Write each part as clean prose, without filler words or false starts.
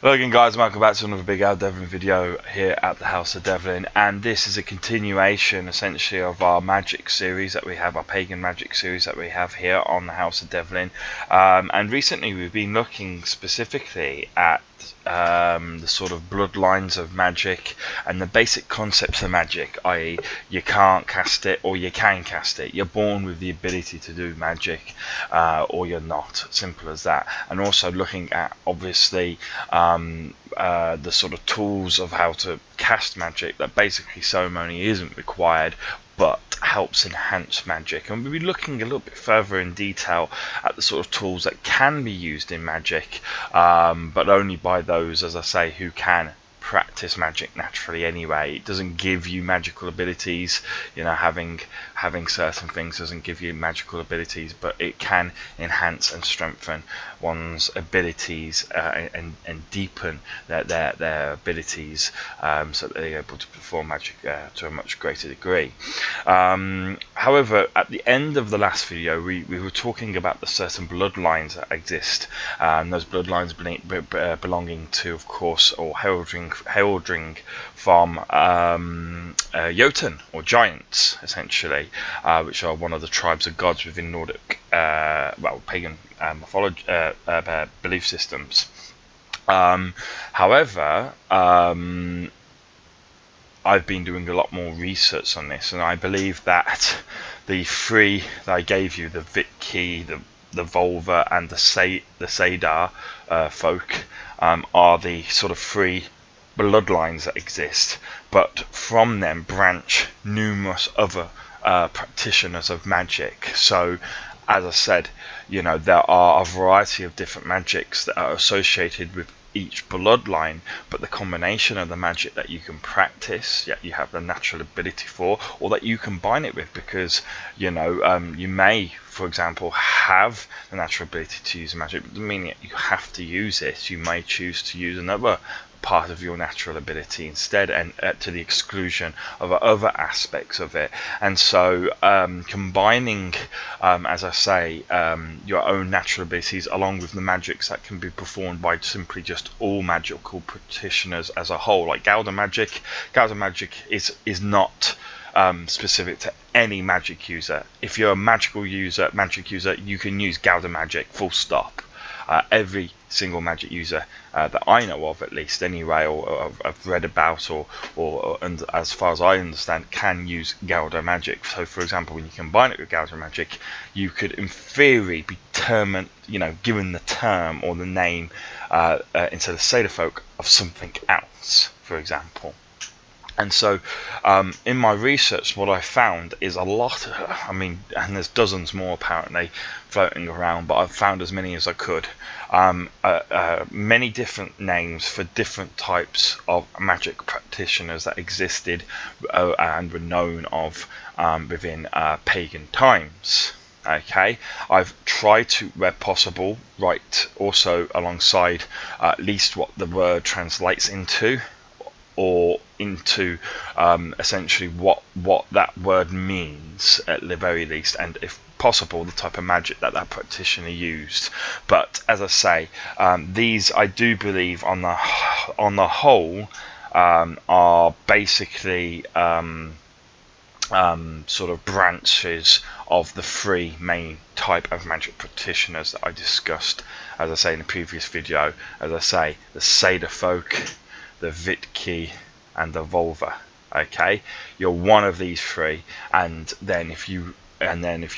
Hello again guys, welcome back to another big Devlin video here at the House of Devlin, and this is a continuation essentially of our magic series that we have, our pagan magic series that we have here on the House of Devlin. And recently we've been looking specifically at the sort of bloodlines of magic and the basic concepts of magic, i.e. you can't cast it or you can cast it. You're born with the ability to do magic or you're not, simple as that. And also looking at obviously the sort of tools of how to cast magic, that basically ceremony isn't required but helps enhance magic, and we'll be looking a little bit further in detail at the sort of tools that can be used in magic, but only by those, as I say, who can practice magic naturally anyway. It doesn't give you magical abilities, you know, having certain things doesn't give you magical abilities, but it can enhance and strengthen one's abilities and deepen their abilities, so that they're able to perform magic to a much greater degree. However, at the end of the last video we were talking about the certain bloodlines that exist, and those bloodlines belonging to, of course, or heralding from Jotun, or giants essentially, which are one of the tribes of gods within Nordic pagan mythology, belief systems. However, I've been doing a lot more research on this, and I believe that the three that I gave you, the vitki, the volva and the seiderfolk, are the sort of three bloodlines that exist, but from them branch numerous other practitioners of magic. So as I said, you know, there are a variety of different magics that are associated with each bloodline, but the combination of the magic that you can practice, yet you have the natural ability for, or that you combine it with, because you know, you may, for example, have the natural ability to use magic, but doesn't mean that you have to use it. You may choose to use another part of your natural ability instead, and to the exclusion of other aspects of it. And so combining, as I say, your own natural abilities along with the magics that can be performed by simply just all magical practitioners as a whole, like Gauda magic. Gauda magic is not specific to any magic user. If you're a magic user, you can use Gauda magic, full stop. Every single magic user that I know of, at least anyway, or I've read about, and as far as I understand, can use Gauda magic. So for example, when you combine it with Gauda magic, you could in theory be given the term or the name instead of seiderfolk of something else, for example. And so in my research, what I found is a lot, and there's dozens more apparently floating around, but I've found as many as I could. Many different names for different types of magic practitioners that existed and were known of within pagan times. Okay, I've tried to, where possible, write also alongside at least what the word translates into, or into essentially what that word means at the very least, and if possible the type of magic that practitioner used. But as I say, these, I do believe on the whole, are basically sort of branches of the three main type of magic practitioners that I discussed, as I say in the previous video. As I say, the seiderfolk, the vitki and the volva. Okay, you're one of these three, and then if you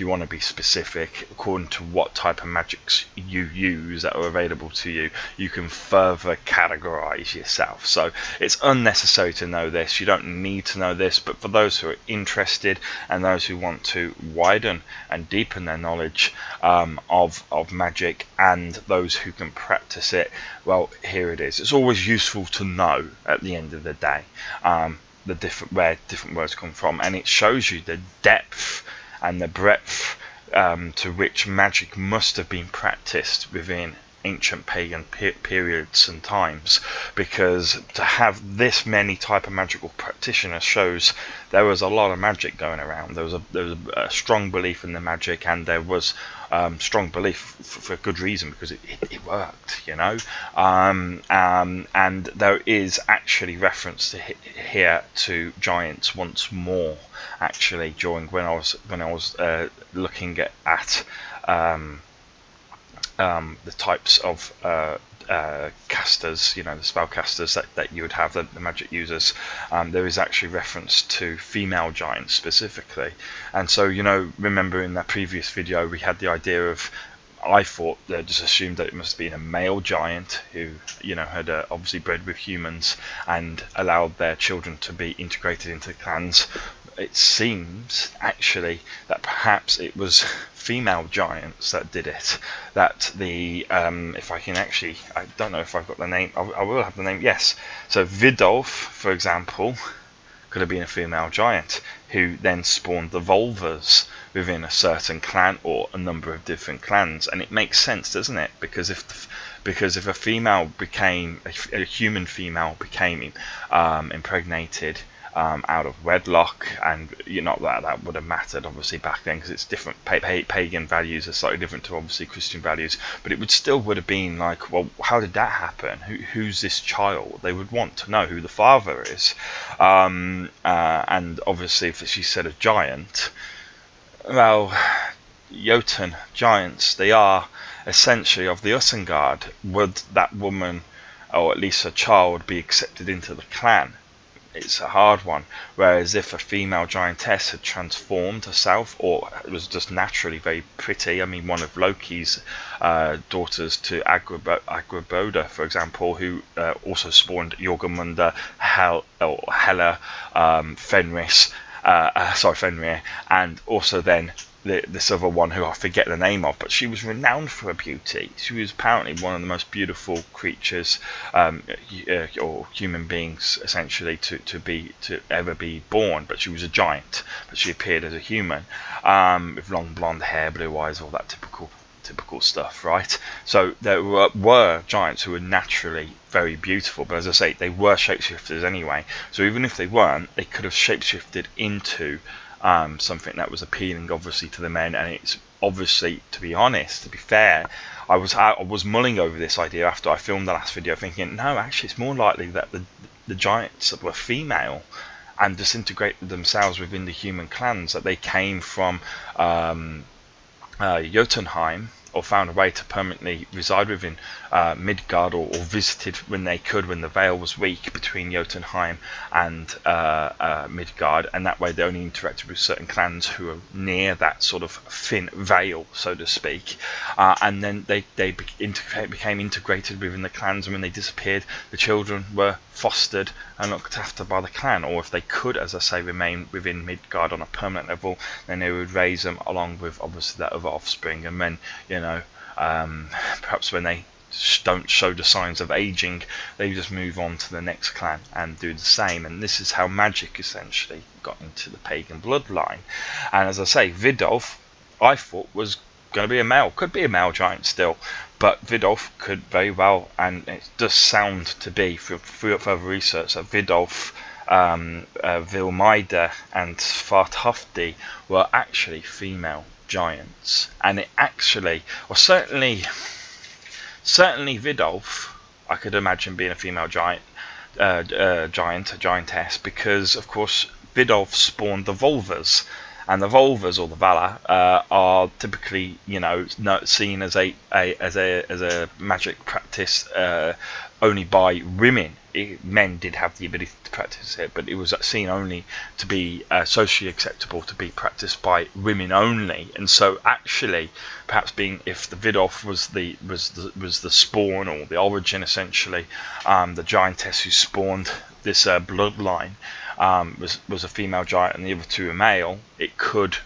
want to be specific according to what type of magics you use that are available to you, you can further categorize yourself. So it's unnecessary to know this, you don't need to know this, but for those who are interested and those who want to widen and deepen their knowledge of magic, and those who can practice it, well, here it is. It's always useful to know at the end of the day where different words come from, and it shows you the depth and the breadth to which magic must have been practiced within ancient pagan periods and times, because to have this many type of magical practitioners shows there was a lot of magic going around. There was a strong belief in the magic, and there was strong belief for good reason, because it worked, you know. And there is actually reference to here to giants once more, actually, during when I was looking at the types of casters, you know, the spellcasters that you would have, the magic users. There is actually reference to female giants specifically, and so, you know, remember in that previous video we had the idea of, I thought they just assumed that it must have been a male giant who, you know, had obviously bred with humans and allowed their children to be integrated into clans. It seems actually that perhaps it was female giants that did it. That the if I can actually, I don't know if I've got the name. I will have the name. Yes. So Vidolf, for example, could have been a female giant who then spawned the volvas within a certain clan or a number of different clans, and it makes sense, doesn't it? Because if a female became a human female became impregnated out of wedlock, and not that would have mattered obviously back then, because it's different. Pagan values are slightly different to obviously Christian values, but it would have been like, well, how did that happen? Who's this child? They would want to know who the father is, and obviously if she said a giant, well, Jotun giants, they are essentially of the Ussengard. Would that woman, or at least a child, be accepted into the clan? It's a hard one. Whereas if a female giantess had transformed herself, or was just naturally very pretty, I mean, one of Loki's daughters to Agraboda, for example, who also spawned Jormungandr, Hela, Fenris, Fenrir, and also then this other one who I forget the name of, but she was renowned for her beauty. She was apparently one of the most beautiful creatures, or human beings essentially, to ever be born. But she was a giant, but she appeared as a human, with long blonde hair, blue eyes, all that typical stuff, right? So there were giants who were naturally very beautiful, but as I say, they were shapeshifters anyway. So even if they weren't, they could have shapeshifted into something that was appealing obviously to the men. And it's obviously, to be honest, to be fair, I was mulling over this idea after I filmed the last video, thinking, no, actually it's more likely that the giants were female and disintegrated themselves within the human clans, that they came from Jotunheim, or found a way to permanently reside within Midgard, or visited when they could, when the veil was weak between Jotunheim and Midgard, and that way they only interacted with certain clans who are near that sort of thin veil, so to speak, and then they became integrated within the clans, and when they disappeared, the children were fostered and looked after by the clan. Or if they could, as I say, remain within Midgard on a permanent level, then they would raise them along with obviously that other offspring, and then, you know, perhaps when they don't show the signs of aging, they just move on to the next clan and do the same. And this is how magic essentially got into the pagan bloodline. And as I say, Vidolf, I thought was going to be a male, could be a male giant still, but Vidolf could very well, and it does sound to be, through further research, that Vidolf, Vilmaida and Svarthofdi were actually female giants. And it actually, or certainly Vidolf, I could imagine being a female giant, a giantess, because of course Vidolf spawned the volvas, and the volvas, or the Vala, are typically, you know, seen as a magic practice only by women. Men did have the ability to practice it, but it was seen only to be socially acceptable to be practiced by women only. And so, actually, perhaps being, if the Vidolf was the spawn, or the origin essentially, the giantess who spawned this bloodline was a female giant, and the other two are male, it could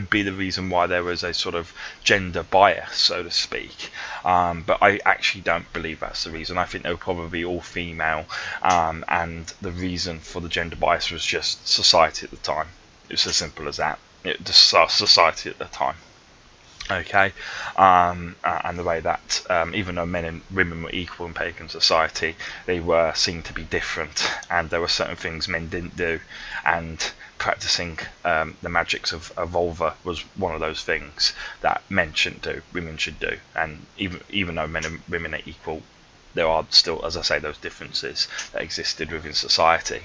be the reason why there was a sort of gender bias, so to speak. But I actually don't believe that's the reason. I think they were probably all female, and the reason for the gender bias was just society at the time. It's as simple as that. It just society at the time. Okay, and the way that even though men and women were equal in pagan society, they were seen to be different, and there were certain things men didn't do, and practicing the magics of volva was one of those things that men shouldn't do, women should do. And even though men and women are equal, there are still, as I say, those differences that existed within society.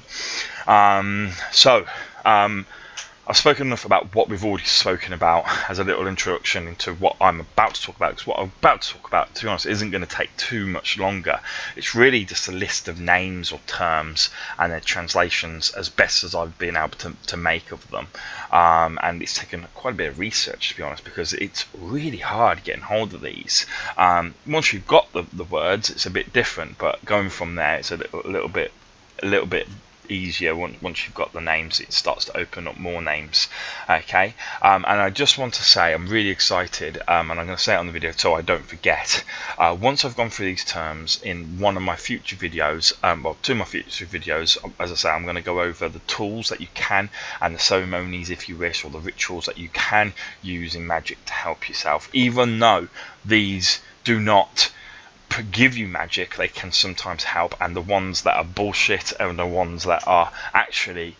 I've spoken enough about what we've already spoken about as a little introduction into what I'm about to talk about, because what I'm about to talk about, to be honest, isn't going to take too much longer. It's really just a list of names or terms and their translations as best as I've been able to make of them. And it's taken quite a bit of research, to be honest, because it's really hard getting hold of these. Once you've got the words, it's a bit different, but going from there, it's a little bit easier. Once you've got the names, it starts to open up more names. Okay, and I just want to say I'm really excited, and I'm going to say it on the video so I don't forget. Once I've gone through these terms in one of my future videos, well, two of my future videos, as I say, I'm going to go over the tools that you can, and the ceremonies, if you wish, or the rituals that you can use in magic to help yourself. Even though these do not give you magic, they can sometimes help, and the ones that are bullshit are the ones that are actually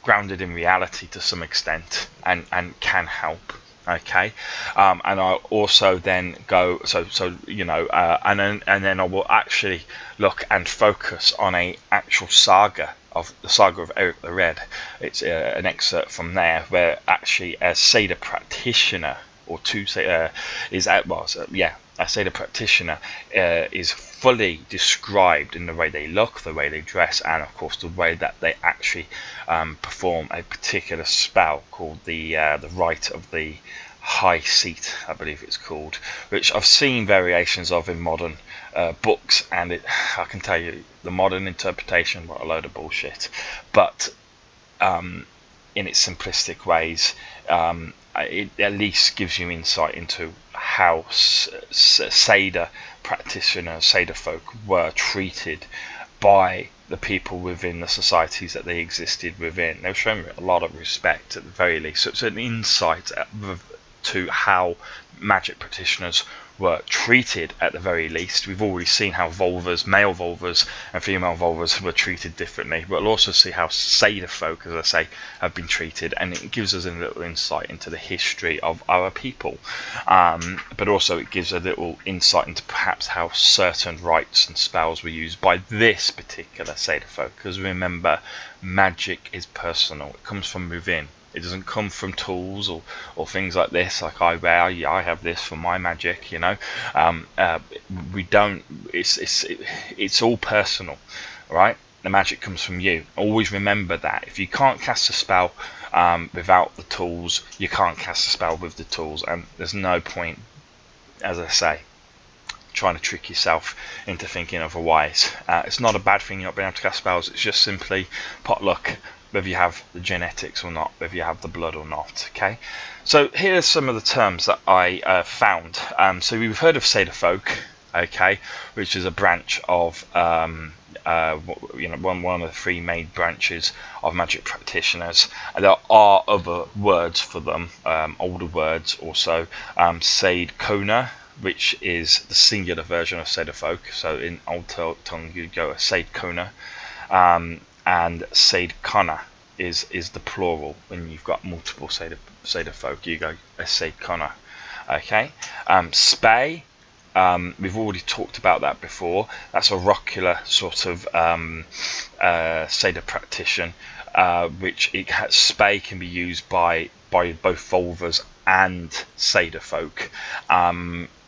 grounded in reality to some extent and can help. Okay, and I'll also then go and then I will actually look and focus on a actual saga of the saga of Eric the Red. It's an excerpt from there where actually a Seider practitioner or a Seider practitioner is fully described in the way they look, the way they dress, and of course the way that they actually perform a particular spell called the Rite of the High Seat, I believe it's called, which I've seen variations of in modern books, and I can tell you the modern interpretation, what a load of bullshit. But in its simplistic ways, it at least gives you insight into how Seider practitioners, seiderfolk, were treated by the people within the societies that they existed within. They were shown a lot of respect at the very least. So it's an insight to how magic practitioners were treated at the very least. We've already seen how volvas, male volvas and female volvas were treated differently. We'll also see how seiderfolk, as I say, have been treated, and it gives us a little insight into the history of our people. But also it gives a little insight into perhaps how certain rites and spells were used by this particular seiderfolk. Because remember, magic is personal. It comes from within. It doesn't come from tools or things like this, like I have this for my magic, you know. We don't. It's all personal, right? The magic comes from you. Always remember that. If you can't cast a spell without the tools, you can't cast a spell with the tools, and there's no point, as I say, trying to trick yourself into thinking otherwise. It's not a bad thing you're not being able to cast spells. It's just simply pot luck, whether you have the genetics or not, whether you have the blood or not. Okay, so here's some of the terms that I found. So we've heard of seiderfolk, okay, which is a branch of one of the three main branches of magic practitioners. There are other words for them, older words also. Seidkona, which is the singular version of seiderfolk. So in old tongue you'd go a seidkona. And seidkona is the plural. When you've got multiple seiderfolk, you go a seidkona. Okay. Spay, we've already talked about that before. That's a oracular sort of Seider practitioner, which spay can be used by both volvas and seiderfolk.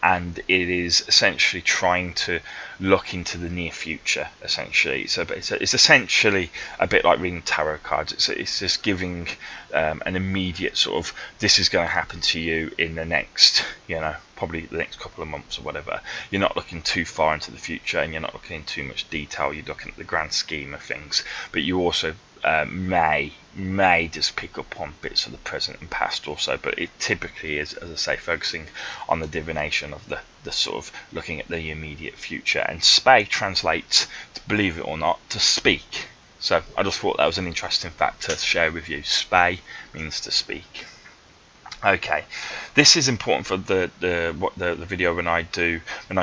And it is essentially trying to look into the near future, essentially. So it's essentially a bit like reading tarot cards. It's just giving an immediate sort of, this is going to happen to you in the next, probably the next couple of months or whatever. You're not looking too far into the future, and you're not looking in too much detail. You're looking at the grand scheme of things. But you also may just pick up on bits of the present and past also, but it typically is, as I say, focusing on the divination of the sort of looking at the immediate future. And spay translates, believe it or not, to speak. So I just thought that was an interesting fact to share with you. Spay means to speak. Okay, this is important for the video when I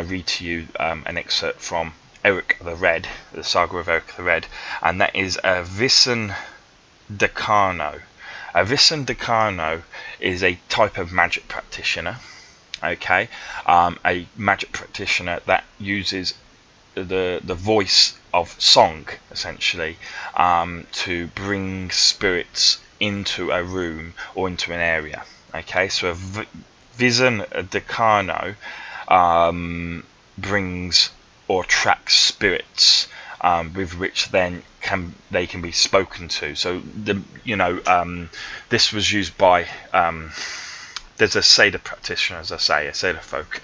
read to you an excerpt from Eric the Red, the saga of Eric the Red, and that is a Visan Decano. A Visan Decano is a type of magic practitioner. Okay, a magic practitioner that uses the voice of song, essentially, to bring spirits into a room or into an area. Okay, so a Visan Decano brings or attracts spirits with which then they can be spoken to. So this was used by there's a seider practitioner, as I say, a seiderfolk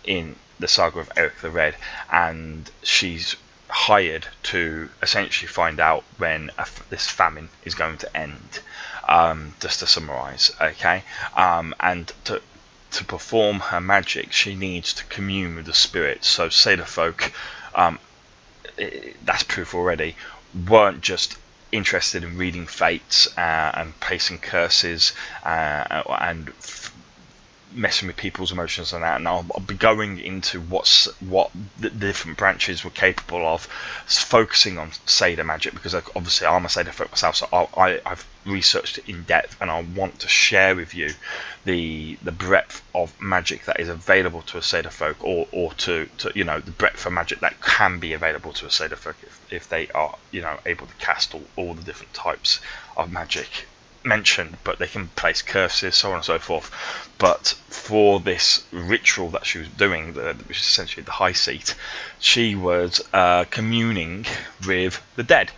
in the saga of Eric the Red, and she's hired to essentially find out when this famine is going to end. Just to summarize, okay, and to perform her magic, she needs to commune with the spirits. So seiderfolk, that's proof already, weren't just interested in reading fates and placing curses and messing with people's emotions and that, and I'll be going into what the different branches were capable of, focusing on seider magic, because obviously I'm a seiderfolk myself, so I've researched it in depth, and I want to share with you the breadth of magic that is available to a seiderfolk, or to the breadth of magic that can be available to a seiderfolk if they are able to cast all the different types of magic mentioned, but they can place curses, so on and so forth. But for this ritual that she was doing, which is essentially the high seat, she was communing with the dead.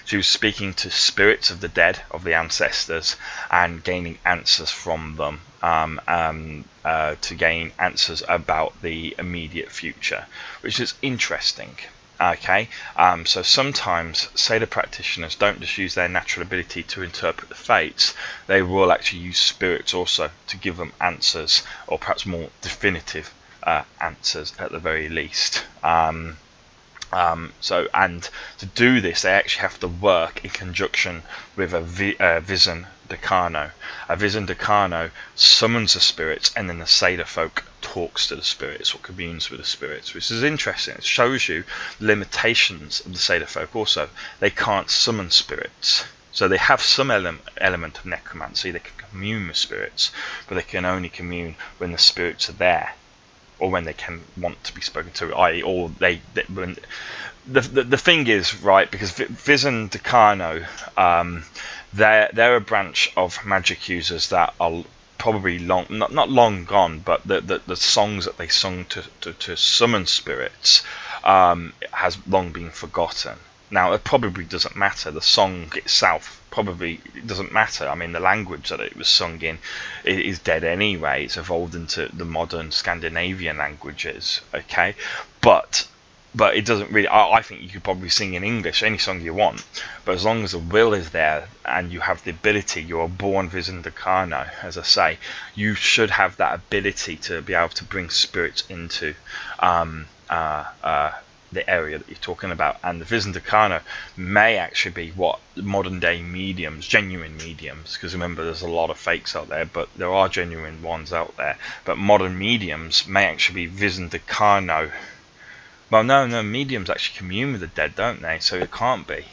She was speaking to spirits of the dead, of the ancestors, and gaining answers from them, to gain answers about the immediate future, which is interesting. Okay, so sometimes seider practitioners don't just use their natural ability to interpret the fates, they will actually use spirits also to give them answers, or perhaps more definitive answers at the very least. So, and to do this, they actually have to work in conjunction with a Visan Decano. A Visan Decano summons the spirits, and then the seiderfolk talks to the spirits or communes with the spirits, which is interesting. It shows you the limitations of the seiderfolk also. They can't summon spirits. So they have some element of necromancy. They can commune with spirits, but they can only commune when the spirits are there, or when they can want to be spoken to, i.e., or when the thing is, right, because Visan Decano, they're a branch of magic users that are probably not long gone, but the songs that they sung to summon spirits has long been forgotten. Now, it probably doesn't matter. The song itself probably doesn't matter. I mean, the language that it was sung in is dead anyway. It's evolved into the modern Scandinavian languages, okay? But it doesn't really... I think you could probably sing in English any song you want, but as long as the will is there and you have the ability, you're born Visan Decano, as I say, you should have that ability to be able to bring spirits into the area that you're talking about. And the Visan Decano may actually be what modern day mediums, genuine mediums, because remember there's a lot of fakes out there, but there are genuine ones out there, but modern mediums may actually be Visan Decano. Well, no, mediums actually commune with the dead, don't they? So it can't be.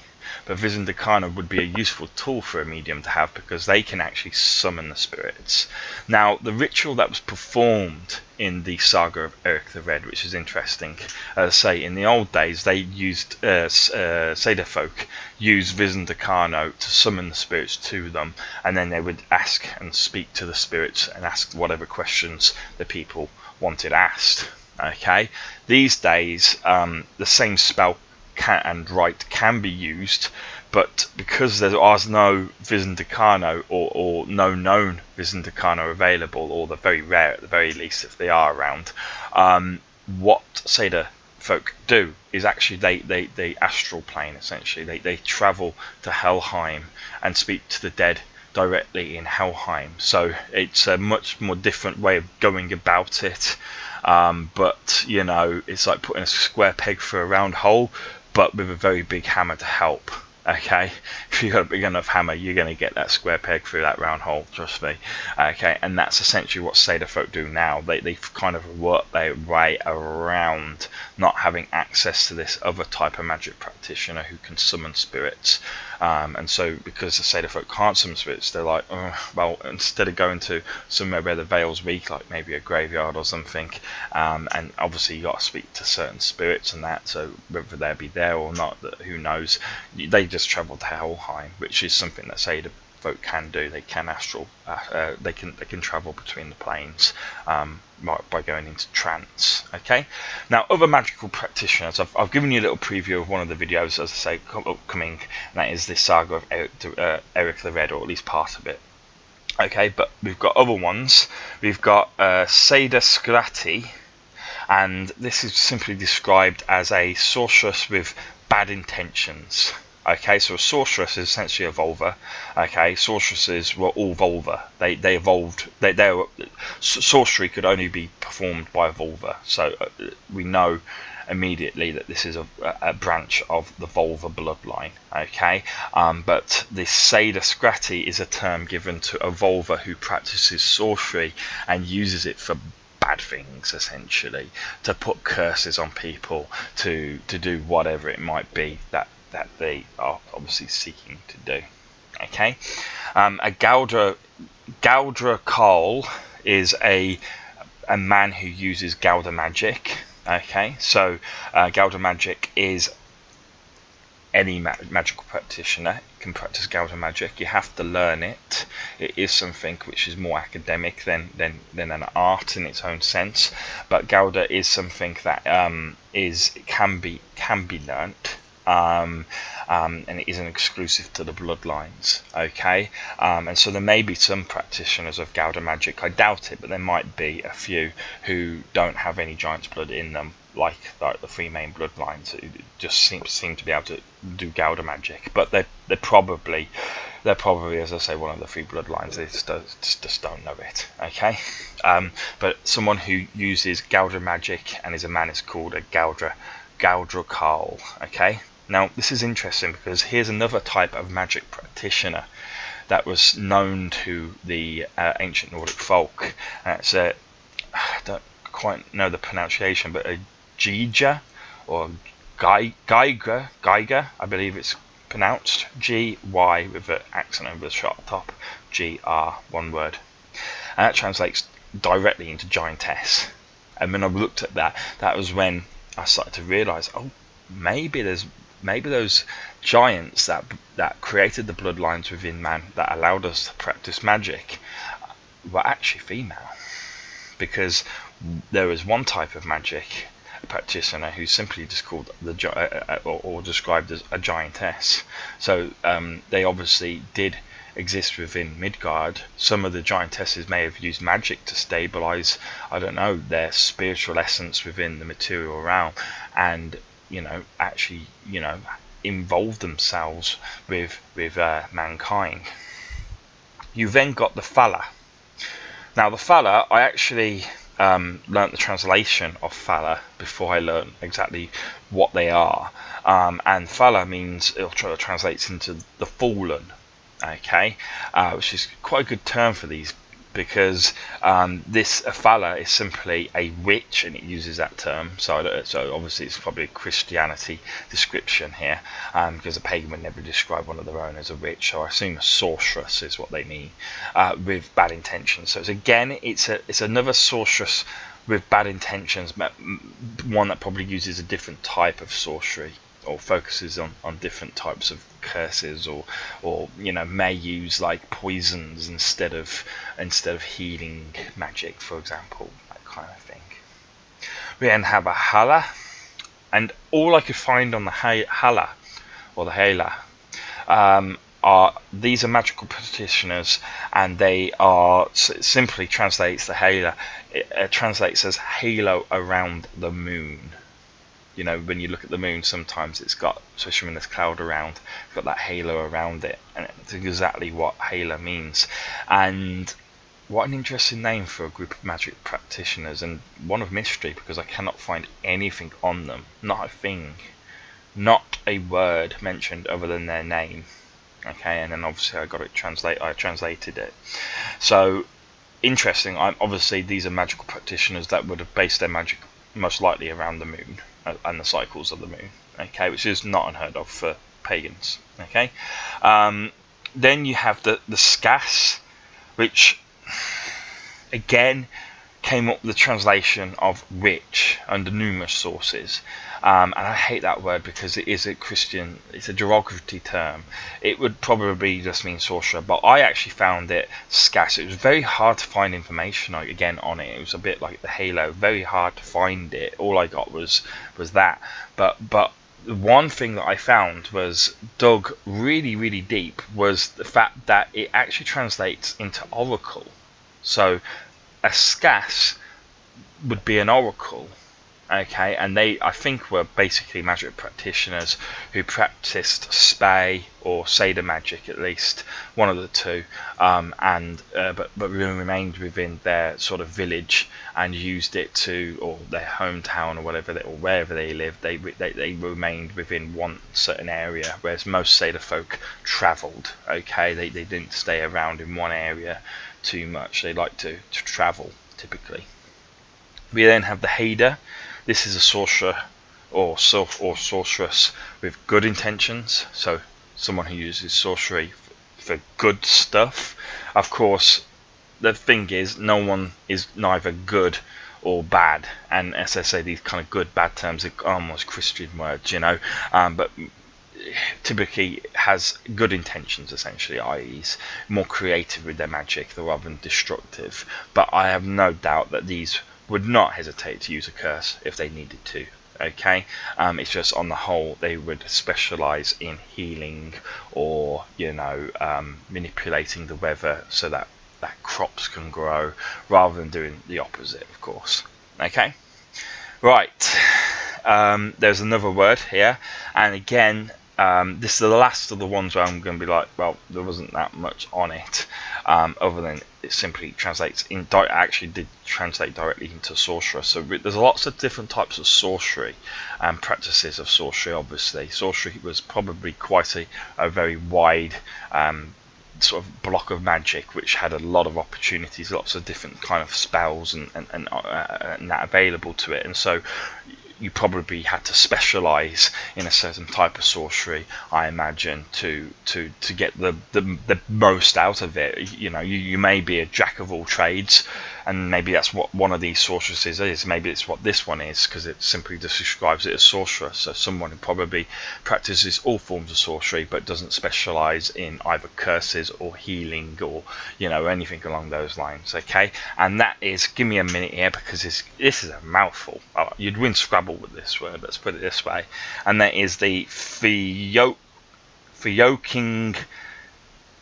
But Visan Decano would be a useful tool for a medium to have, because they can actually summon the spirits. Now, the ritual that was performed in the saga of Eric the Red, which is interesting, as I say, in the old days they used seiderfolk used Visan Decano to summon the spirits to them, and then they would ask and speak to the spirits and ask whatever questions the people wanted asked. Okay, these days the same spell and rite can be used, but because there is no Visan Decano or no known Visan Decano available, or they're very rare at the very least if they are around, what seiderfolk do is actually they astral plane, essentially. They travel to Helheim and speak to the dead directly in Helheim. So it's a much more different way of going about it, but it's like putting a square peg through a round hole, but with a very big hammer to help. Okay, if you've got a big enough hammer, you're going to get that square peg through that round hole, trust me. Okay, and that's essentially what seiderfolk do now. They kind of work their way around not having access to this other type of magic practitioner who can summon spirits. And so because the seiderfolk can't summon spirits, they're like, oh, well, instead of going to somewhere where the veil's weak, like maybe a graveyard or something, and obviously you got to speak to certain spirits and that, so whether they'll be there or not, who knows, they just travel to Helheim, which is something that seiderfolk can do. They can astral, they can travel between the planes by going into trance. Okay. Now, other magical practitioners, I've given you a little preview of one of the videos, as I say, upcoming, and that is this saga of Eric the Red, or at least part of it. Okay, but we've got other ones. We've got seidrfolk, and this is simply described as a sorceress with bad intentions. Okay, so a sorceress is essentially a volva. Okay, sorceresses were all volva. They evolved. Sorcery could only be performed by a volva. So we know immediately that this is a branch of the volva bloodline. Okay, but this seidrfolk is a term given to a volva who practices sorcery and uses it for bad things, essentially, to put curses on people, to do whatever it might be that they are obviously seeking to do. Okay, a seidrfolk is a man who uses Gauda magic. Okay, so Gauda magic is any magical practitioner can practice Gauda magic. You have to learn it. It is something which is more academic than an art in its own sense. But Gauda is something that can be learnt. And it isn't exclusive to the bloodlines. Okay, and so there may be some practitioners of Gauda magic. I doubt it, but there might be a few who don't have any giant's blood in them, like the three main bloodlines, who just seem to be able to do Gauda magic. But they're probably, as I say, one of the three bloodlines. They just don't know it. Okay, but someone who uses Gauda magic and is a man is called a seidrfolk. Okay. Now, this is interesting because here's another type of magic practitioner that was known to the ancient Nordic folk. It's I don't quite know the pronunciation, but a Gija or Geiger, I believe it's pronounced, G-Y with an accent over the sharp top, G-R, one word. And that translates directly into giantess. And when I looked at that, that was when I started to realise, oh, maybe those giants that created the bloodlines within man that allowed us to practice magic were actually female, because there is one type of magic practitioner who's simply just called or described as a giantess. So they obviously did exist within Midgard. Some of the giantesses may have used magic to stabilize, I don't know, their spiritual essence within the material realm, and actually, involve themselves with mankind. You then got the Fala. Now, the Fala, I actually learnt the translation of Fala before I learned exactly what they are. And Fala means, it translates into the fallen. Okay, which is quite a good term for these, because this Fala is simply a witch, and it uses that term. So obviously it's probably a Christianity description here, because a pagan would never describe one of their own as a witch. So I assume a sorceress is what they mean, with bad intentions. So it's another sorceress with bad intentions, but one that probably uses a different type of sorcery, or focuses on different types of curses, or may use like poisons instead of healing magic, for example, that kind of thing. We then have a Hala, and all I could find on the Hala or the Hela these are magical practitioners, and they are simply translates the Hela. It translates as halo around the moon. When you look at the moon, sometimes it's got, especially when there's cloud around, it's got that halo around it, and it's exactly what halo means. And what an interesting name for a group of magic practitioners, and one of mystery, because I cannot find anything on them, not a thing. not a word mentioned other than their name. Okay, and then obviously I translated it. So interesting. Obviously these are magical practitioners that would have based their magic most likely around the moon and the cycles of the moon. Okay, which is not unheard of for pagans. Okay, then you have the skas, which again came up with the translation of witch under numerous sources, and I hate that word because it is it's a derogatory term. It would probably just mean sorcerer, but I actually found it scarce. It was very hard to find information again on it. It was a bit like the Halo, very hard to find it. All I got was that. But the one thing that I found was dug really deep was the fact that it actually translates into oracle. So a skas would be an oracle, okay, and they, I think, were basically magic practitioners who practiced spay or seider magic, at least one of the two, but remained within their sort of village and used it to, or their hometown or whatever, or wherever they lived, they remained within one certain area, whereas most seiderfolk travelled. Okay, they didn't stay around in one area too much. They like to travel typically. We then have the Hader. This is a sorcerer or sorceress with good intentions, so someone who uses sorcery for good stuff. Of course, the thing is, no one is neither good or bad, and as I say, these kind of good bad terms are almost Christian words, you know, but typically has good intentions, essentially, i.e. is more creative with their magic rather than destructive. But I have no doubt that these would not hesitate to use a curse if they needed to. Okay, it's just on the whole they would specialize in healing or, you know, manipulating the weather so that crops can grow, rather than doing the opposite, of course. Okay, right, there's another word here, and again, this is the last of the ones where I'm going to be like, well, there wasn't that much on it, other than it simply translates in. Actually, did translate directly into sorcerer. So there's lots of different types of sorcery and practices of sorcery. Obviously, sorcery was probably quite a very wide sort of block of magic, which had a lot of opportunities, lots of different kind of spells and that available to it, and so you probably had to specialize in a certain type of sorcery, I imagine, to get the most out of it. You know, you may be a jack of all trades, and maybe that's what one of these sorceresses is. Maybe it's what this one is, because it simply just describes it as sorcerer. So someone who probably practices all forms of sorcery but doesn't specialize in either curses or healing or, you know, anything along those lines. Okay, and that is, give me a minute here because this is a mouthful. You'd win Scrabble with this word, let's put it this way, and that is the Fioking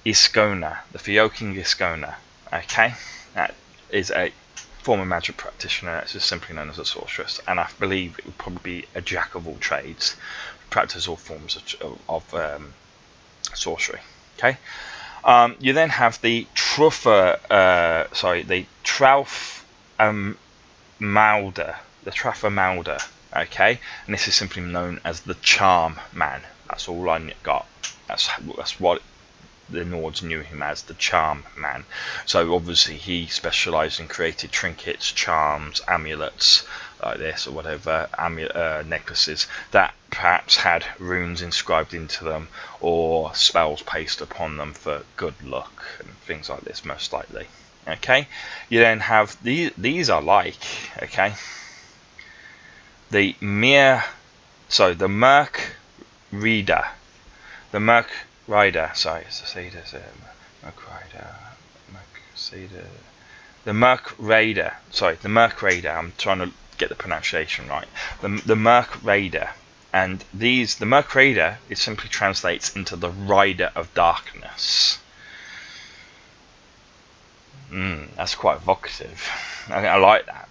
Iskona. The Fioking Iskona. Okay, that is a former magic practitioner that's just simply known as a sorceress, and I believe it would probably be a jack of all trades, practice all forms of sorcery. Okay, you then have the the Traufmalder. The Traufmalder. Okay, and this is simply known as the Charm Man. That's all I got. That's what the Nords knew him as, the Charm Man. So obviously he specialised in creating trinkets, charms, amulets like this or whatever, necklaces that perhaps had runes inscribed into them or spells pasted upon them for good luck and things like this, most likely. Okay, you then have these are like, okay, the Merc Reader. The Merc Rider, sorry, it's the Seider, Merc Rider, the Merc Raider, sorry, the Merc Raider, I'm trying to get the pronunciation right, the Merc Raider, and the Merc Raider, it simply translates into the Rider of Darkness. That's quite evocative. I like that.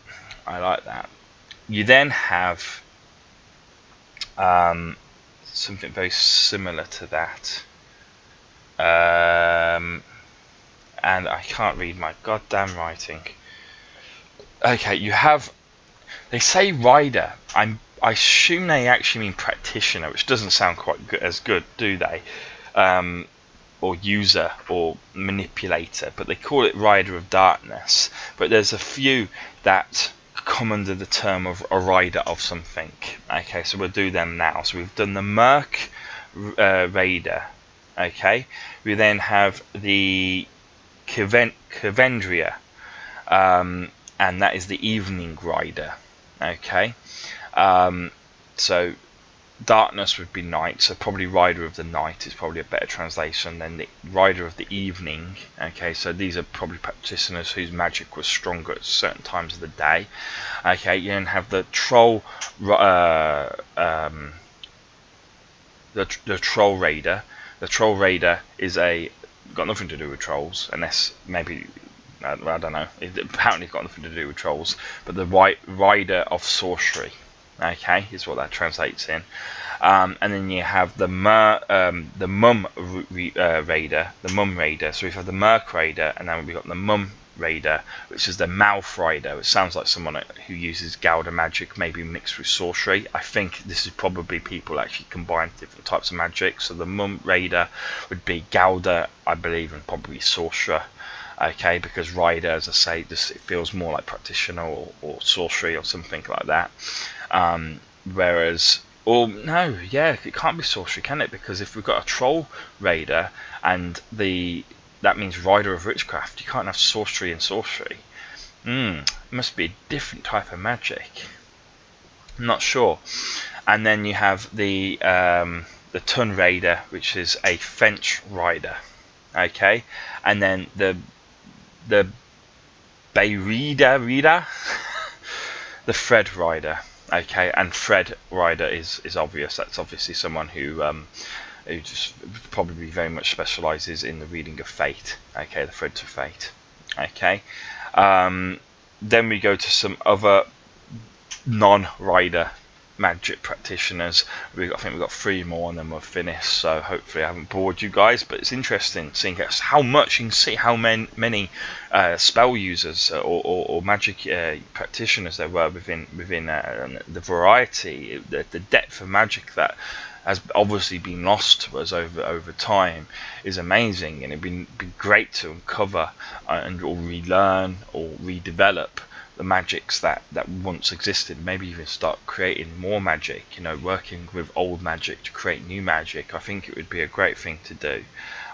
You then have something very similar to that, and I can't read my goddamn writing. Okay, you have, they say rider. I'm I assume they actually mean practitioner, which doesn't sound quite as good, do they? Or user or manipulator, but they call it Rider of Darkness. But there's a few that come under the term of a rider of something. Okay, so we'll do them now. So we've done the Merc Raider. Okay, we then have the Kevendria, and that is the Evening Rider. Okay, so Darkness would be night, so probably Rider of the Night is probably a better translation than the Rider of the Evening. Okay, so these are probably practitioners whose magic was stronger at certain times of the day. Okay, you then have the Troll, the Troll Raider. The Troll Raider is got nothing to do with trolls, unless maybe, I don't know. It apparently got nothing to do with trolls, but the Rider of Sorcery. Okay, is what that translates in. And then you have the Mum Raider, the Mum Raider. So we've had the Merc Raider, and then we've got the Mum Raider, which is the Mouth Rider. It sounds like someone who uses Gauda magic, maybe mixed with sorcery. I think this is probably people actually combine different types of magic. So the Mum Raider would be Gauda, I believe, and probably sorcerer. Okay, because Rider, as I say, it feels more like practitioner or sorcery or something like that. Whereas, or no, yeah, it can't be sorcery, can it? Because if we've got a Troll Raider and that means Rider of Witchcraft, you can't have sorcery and sorcery. It must be a different type of magic. I'm not sure. And then you have the Tun Raider, which is a Fench Rider. Okay, and then the Bayrida, the Fred Rider. Okay, and Fred Rider is obvious. That's obviously someone who just probably very much specialises in the reading of fate. Okay, the Threads of Fate. Okay, then we go to some other non-rider magic practitioners. I think we've got 3 more and then we'll finish, so hopefully I haven't bored you guys, but it's interesting seeing how much you can see how many spell users or magic practitioners there were within the variety, the depth of magic that has obviously been lost to us over time is amazing, and it'd be great to uncover or relearn or redevelop the magics that once existed. Maybe even start creating more magic, working with old magic to create new magic. I think it would be a great thing to do.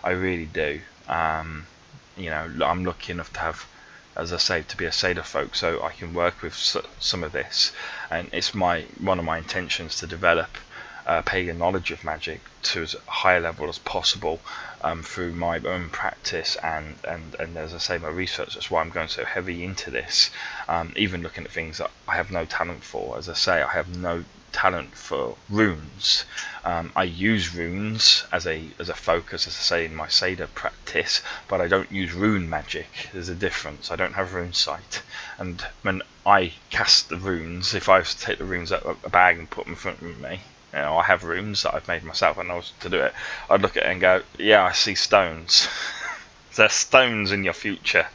I really do. I'm lucky enough to have, as I say, to be a seiderfolk, so I can work with some of this, and it's one of my intentions to develop pagan knowledge of magic to as high a level as possible through my own practice and as I say, my research. That's why I'm going so heavy into this, even looking at things that I have no talent for. As I say, I have no talent for runes. I use runes as a focus, as I say, in my Seider practice, but I don't use rune magic. There's a difference. I don't have rune sight, and when I cast the runes, if I was to take the runes out of a bag and put them in front of me, I have runes that I've made myself and I was to do it, I'd look at it and go, yeah, I see stones. There's stones in your future.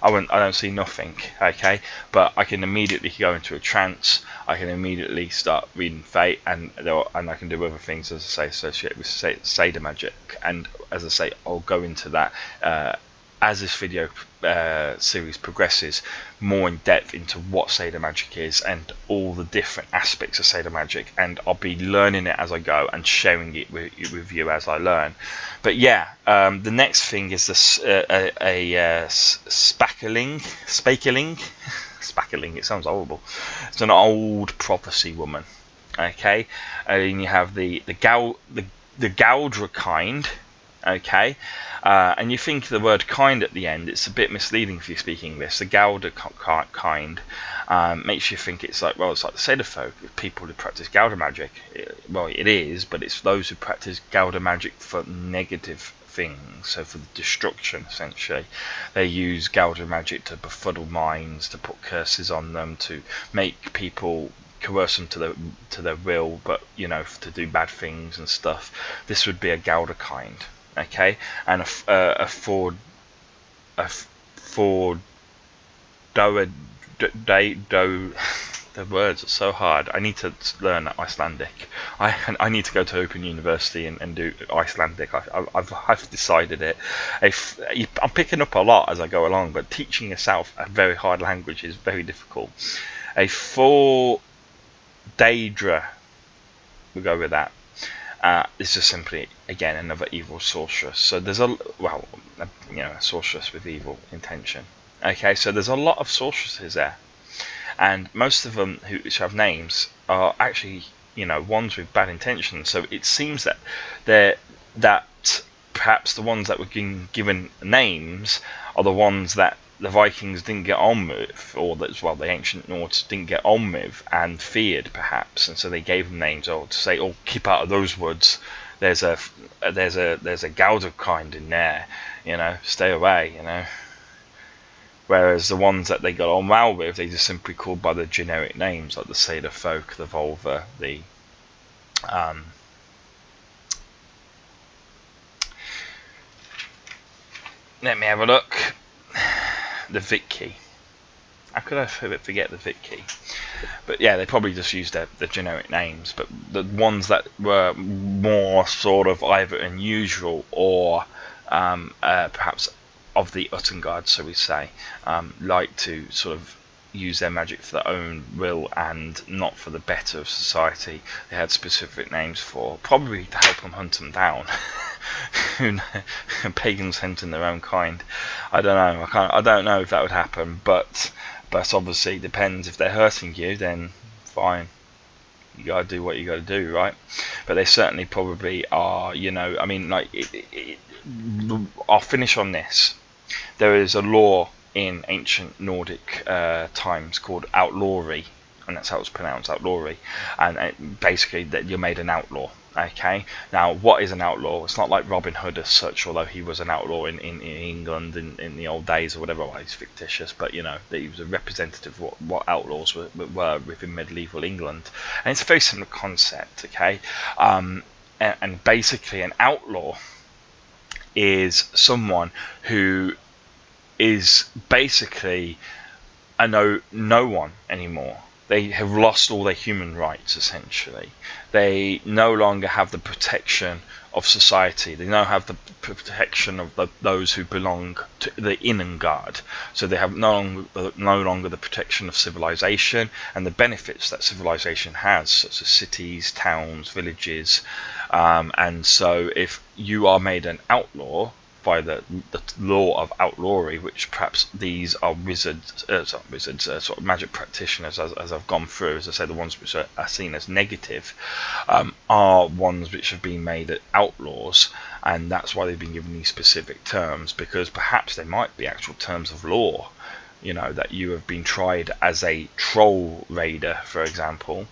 I don't see nothing. Okay, but I can immediately go into a trance. I can immediately start reading fate, and I can do other things, as I say, associated with Seider magic. And as I say, I'll go into that as this video series progresses, more in depth into what Seider magic is and all the different aspects of Seider magic, and I'll be learning it as I go and sharing it with you as I learn. But yeah, the next thing is this spackling. Spackling, it sounds horrible. It's an old prophecy woman. Okay, and you have the Galdra kind. Okay, and you think the word kind at the end, it's a bit misleading if you're speaking English. The Gauda kind makes you think it's like, well, it's like the seiderfolk, people who practice Gauda magic. Well, it is, but it's those who practice Gauda magic for negative things, so for the destruction, essentially. They use Gauda magic to befuddle minds, to put curses on them, to make people, coerce them to their will, but to do bad things and stuff. This would be a Gauda kind. Okay, and a Ford the words are so hard. I need to learn Icelandic. I need to go to Open University and do Icelandic. I've decided it. I'm picking up a lot as I go along, but teaching yourself a very hard language is very difficult. A full Daedra, we'll go with that. This is simply, again, another evil sorceress. So there's a sorceress with evil intention. Okay, so there's a lot of sorceresses there, and most of them which have names are actually, ones with bad intentions. So it seems that perhaps the ones that were given names are the ones that the Vikings didn't get on with, or that the ancient Nords didn't get on with and feared, perhaps, and so they gave them names, or to say, "Oh, keep out of those woods. There's a Gauder kind in there, stay away." Whereas the ones that they got on well with, they just simply called by the generic names, like the seiderfolk, the volva, the let me have a look. The vitki. How could I forget the vitki? But yeah, they probably just used the generic names. But the ones that were more sort of either unusual or perhaps of the Uttengard, so we say, like to sort of use their magic for their own will and not for the better of society. They had specific names for, probably to help them hunt them down. Pagans hunting their own kind. I don't know. I don't know if that would happen, but obviously depends. If they're hurting you, then fine. You gotta do what you gotta do, right? But they certainly probably are. I mean, I'll finish on this. There is a law in ancient Nordic times called outlawry, and that's how it's pronounced, outlawry, and basically that you're made an outlaw. Okay, now what is an outlaw? It's not like Robin Hood as such, although he was an outlaw in England in the old days or whatever. Well, he's fictitious, but that he was a representative of what outlaws were within medieval England, and it's a very similar concept. Okay, and basically an outlaw is someone who is basically a no one anymore. They have lost all their human rights, essentially. They no longer have the protection of society. They now have the protection of those who belong to the Innengard. So they have no longer the protection of civilization and the benefits that civilization has, such as cities, towns, villages. And so if you are made an outlaw by the law of outlawry, which perhaps these are sort of magic practitioners, as I've gone through, as I say, the ones which are seen as negative, are ones which have been made outlaws, and that's why they've been given these specific terms, because perhaps they might be actual terms of law, that you have been tried as a troll raider, for example,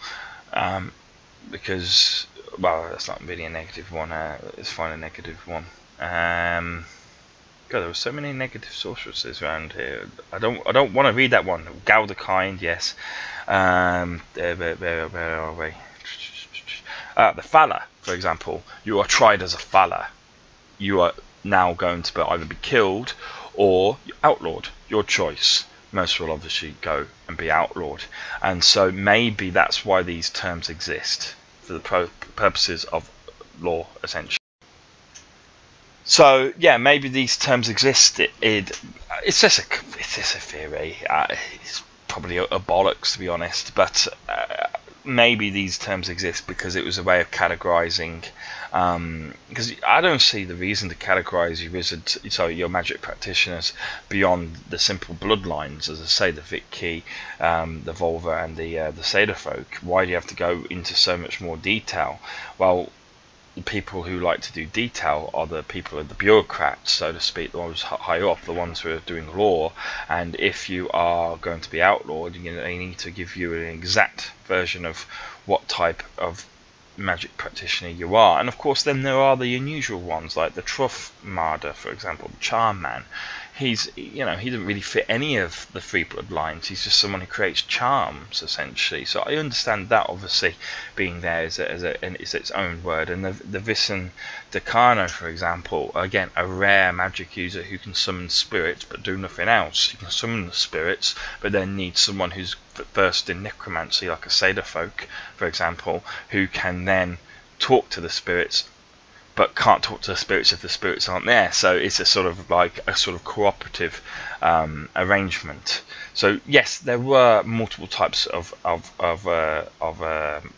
because, well, that's not really a negative one, let's find a negative one. God, there were so many negative sorceresses around here. I don't want to read that one. Gauder kind, yes. Where are we? The Falla, for example. You are tried as a Falla. You are now going to either be killed or outlawed. Your choice. Most will obviously go and be outlawed. And so maybe that's why these terms exist, for the purposes of law, essentially. So yeah, maybe these terms exist. It's just a theory. It's probably a bollocks, to be honest. But maybe these terms exist because it was a way of categorizing. Because I don't see the reason to categorize your magic practitioners beyond the simple bloodlines, as I say, the vitki, the volva, and the seiderfolk. Why do you have to go into so much more detail? Well, the people who like to do detail are the people, the bureaucrats, so to speak, the ones high up, the ones who are doing law. And if you are going to be outlawed, they need to give you an exact version of what type of magic practitioner you are. And of course then there are the unusual ones, like the Truff Marder, for example, the Charm Man, he's, you know, he doesn't really fit any of the three bloodlines. He's just someone who creates charms, essentially. So I understand that, obviously, being there is its own word. And the Visan Decano, for example, again, a rare magic user who can summon spirits but do nothing else. You can summon the spirits, but then need someone who's versed in necromancy, like a seiderfolk, for example, who can then talk to the spirits, but can't talk to the spirits if the spirits aren't there. So it's a sort of like a sort of cooperative arrangement. So yes, there were multiple types of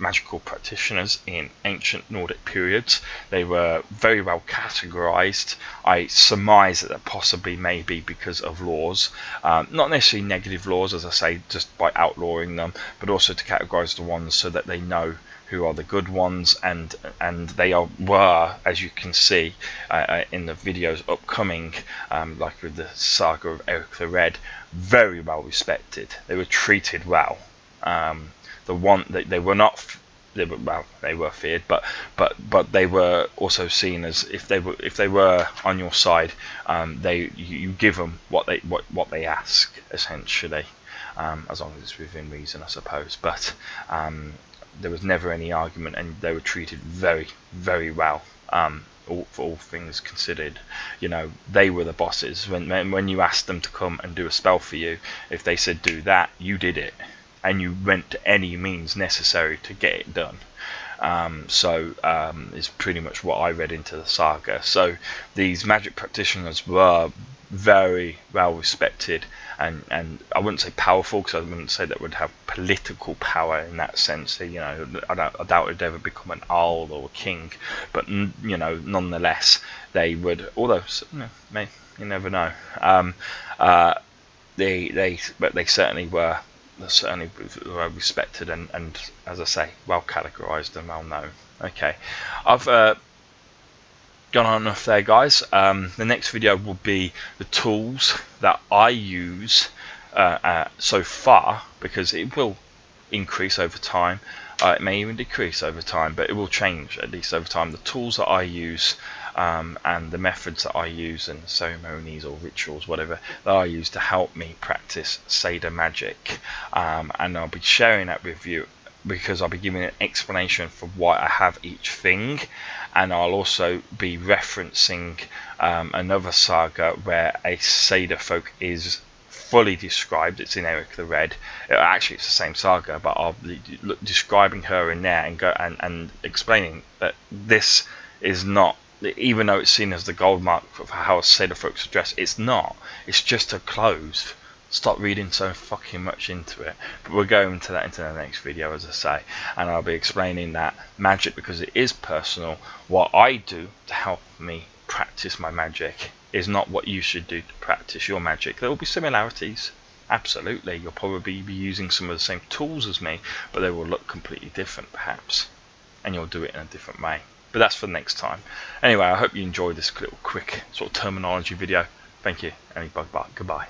magical practitioners in ancient Nordic periods. They were very well categorized. I surmise that possibly maybe because of laws, not necessarily negative laws, as I say, just by outlawing them, but also to categorize the ones so that they know who are the good ones, and they were, as you can see in the videos upcoming, like with the saga of Eric the Red, very well respected. They were treated well. They were not. They were feared, but they were also seen as, if they were on your side, you give them what they ask, essentially, as long as it's within reason, I suppose. But there was never any argument, and they were treated very, very well, for all things considered. You know, they were the bosses. When you asked them to come and do a spell for you, if they said do that, you did it, and you went to any means necessary to get it done. Is pretty much what I read into the saga. So these magic practitioners were very well respected, and I wouldn't say powerful, because I wouldn't say that would have political power in that sense. You know, I doubt it'd ever become an Jarl or a king, but you know, nonetheless, they would. Although, you never know. But they certainly were. Certainly well respected, and as I say, well categorized and well known. Okay, I've gone on enough there, guys. The next video will be the tools that I use so far, because it will increase over time. It may even decrease over time, but it will change at least over time. The tools that I use, and the methods that I use, and ceremonies or rituals, whatever, that I use to help me practice Seider magic. And I'll be sharing that with you, because I'll be giving an explanation for why I have each thing, and I'll also be referencing another saga where a seiderfolk is fully described. It's in Eric the Red. Actually, it's the same saga, but I'll be describing her in there and explaining that this is not, even though it's seen as the gold mark for how a seiderfolk's dress, it's not. It's just her clothes. Stop reading so fucking much into it. But we'll go into that into the next video, as I say, and I'll be explaining that magic, because it is personal. What I do to help me practice my magic is not what you should do to practice your magic. There will be similarities, absolutely. You'll probably be using some of the same tools as me, but they will look completely different, perhaps, and you'll do it in a different way. But that's for next time. Anyway, I hope you enjoyed this little quick sort of terminology video. Thank you, and goodbye.